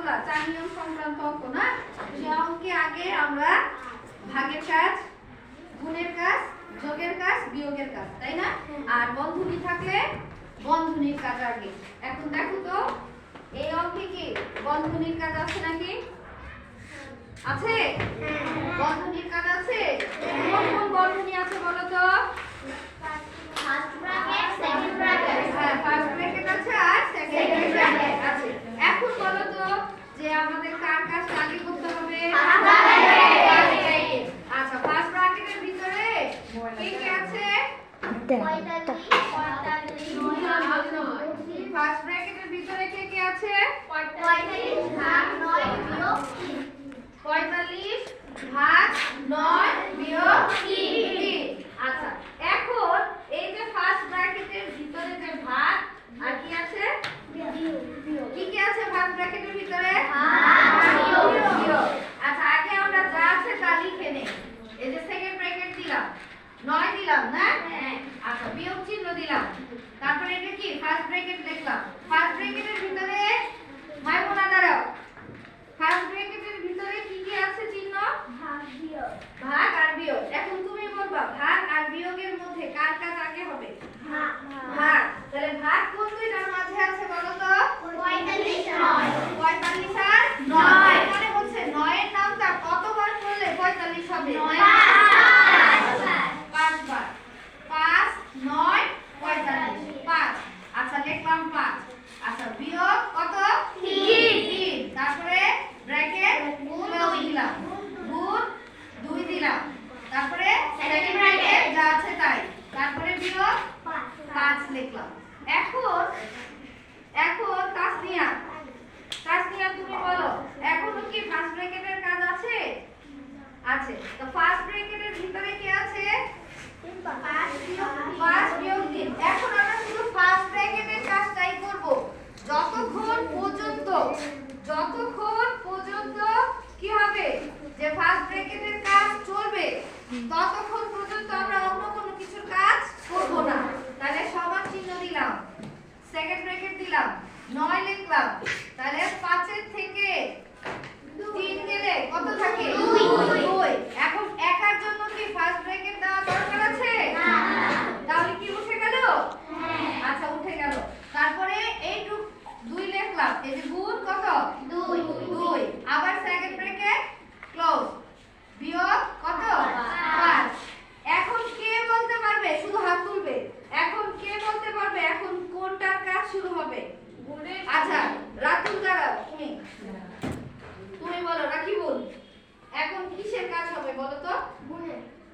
formula 4 নিয়ম সংক্রান্ত অঙ্ক না সেই অঙ্কে আগে আমরা ভাগের কাজ গুণের কাজ যোগের কাজ বিয়োগের কাজ তাই না আর বন্ধনী থাকলে বন্ধনীর কাজ আগে এখন দেখো তো এই অঙ্কে কি বন্ধনীর কাজ আছে নাকি আছে বন্ধনীর কাজ আছে কোন কোন বন্ধনী আছে বলো তো ফার্স্ট ব্র্যাকেট সেকেন্ড ব্র্যাকেট হ্যাঁ ফার্স্ট ব্র্যাকেট আছে আর সেকেন্ড ব্র্যাকেট আছে এখন বলো তো যে আমাদের কার কাজটা আগে করতে হবে আচ্ছা ফার্স্ট ব্র্যাকেটের ভিতরে কি কি আছে 45 ফার্স্ট ব্র্যাকেটের ভিতরে কি কি আছে 45 ভাগ 9 বিয়োগ 45 ভাগ 9 বিয়োগ 3 আচ্ছা এখন এই যে ফার্স্ট ব্র্যাকেটের ভিতরে যে ভাগ আর কি আছে কি কি আছে ফার্স্ট ব্র্যাকেটের ভিতরে বিয়োগ আচ্ছা আগে আমরা যা আছে তা লিখে নেই এই যে সেকেন্ড ব্র্যাকেট দিলাম 9 দিলাম না আচ্ছা বিয়োগ চিহ্ন দিলাম তারপরে এটা কি ফার্স্ট ব্র্যাকেট লিখলাম ফার্স্ট ব্র্যাকেটের ভিতরে মাইমুনা দাঁড়াও ফার্স্ট ব্র্যাকেটের ভিতরে কি কি আছে চিহ্ন ভাগ আর বিয়োগ এখন তুমি বলবা ভাগ আর বিয়োগের মধ্যে কার কাজ আগে হবে ভাগ তাহলে ভাগ কোন দুইটার মাঝে আছে বলো তো 45 আর 9 মানে হচ্ছে 9 এর নামটা কতবার করলে 45 হবে 5 বার 5 9 45 5 আচ্ছা লিখলাম 5 আচ্ছা বিয়োগ কত 3 তারপরে ব্র্যাকেট গুণ 2 দিলাম গুণ 2 দিলাম তারপরে সেকেন্ড ব্র্যাকেট যা আছে তাই তারপরে বিয়োগ 5 লিখলাম এখন তাসনিয়া তুমি বলো এখনো কি ফার্স্ট ব্র্যাকেটের কাজ আছে আছে তো ফার্স্ট ব্র্যাকেটের ভিতরে কি আছে 5 বিয়োগ 3 এখন আমরা শুধু ফার্স্ট ব্র্যাকেটের কাজটাই করব যতক্ষণ পর্যন্ত কি হবে যে ফার্স্ট ব্র্যাকেটের কাজ চলবে ততক্ষণ পর্যন্ত আমরা অন্য কোনো কিছুর কাজ করব না তাহলে সমান চিহ্ন দিলাম সেকেন্ড ব্র্যাকেট দিলাম 9 লিখলাম তাহলে 5 এর থেকে 3 গেলে কত থাকে 2 এখন একার জন্য কি ফার্স্ট ব্র্যাকেট দেওয়া দরকার আছে না তাহলে কি উঠে গেল আচ্ছা উঠে গেল তারপরে এই 2 লিখলাম এই যে গুণ কত 2 আবার সেকেন্ড ব্র্যাকেট ক্লোজ বিয়োগ কত 5 এখন কে বলতে পারবে শুধু হাত তুলবে এখন কে বলতে পারবে এখন কোনটার কাজ শুরু হবে আচ্ছা রাতুল দাঁড়াও তুমি বলো রাকিবুল এখন কিসের কাজ হবে বলো তো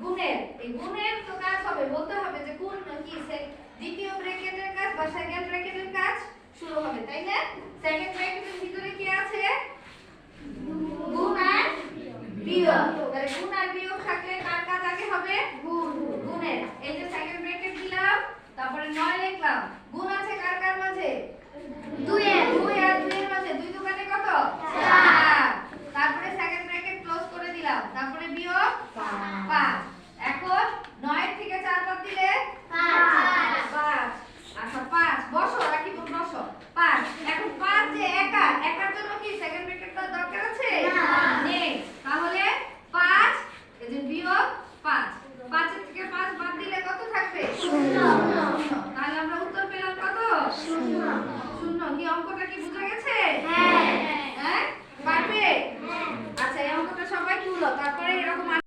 গুণের এই গুণের তো কাজ হবে বলতে হবে যে কোন কি দ্বিতীয় ব্র্যাকেটের কাজ বা সেকেন্ড ব্র্যাকেটের কাজ শুরু হবে তাই না সেকেন্ড ব্র্যাকেটের ভিতরে কি আছে গুণ আর বিয়োগ তাহলে গুণ আর বিয়োগ থাকলে কার কাজ আগে হবে গুণের এই যে সেকেন্ড ব্র্যাকেট দিলাম তারপরে 9 লিখলাম গুণ আছে কার কার মাঝে 2 আর 2 এর মাঝে 2 দোকানে কত 4 তারপরে সেকেন্ড ব্র্যাকেট ক্লোজ করে দিলাম তারপরে বিয়োগ 5 এখন 9 থেকে 4 বাদ দিলে 5 আচ্ছা 5 বসো রাখি বসো 5 এখন 5 যে একার জন্য কি সেকেন্ড ব্র্যাকেটটা দরকার আছে নেই তাহলে 5 এই যে বিয়োগ 5 5 এর থেকে 5 বাদ দিলে কত থাকবে 0 তাহলে আমরা উত্তর পেলাম কত 0 কি অঙ্কটা কি বুঝা গেছে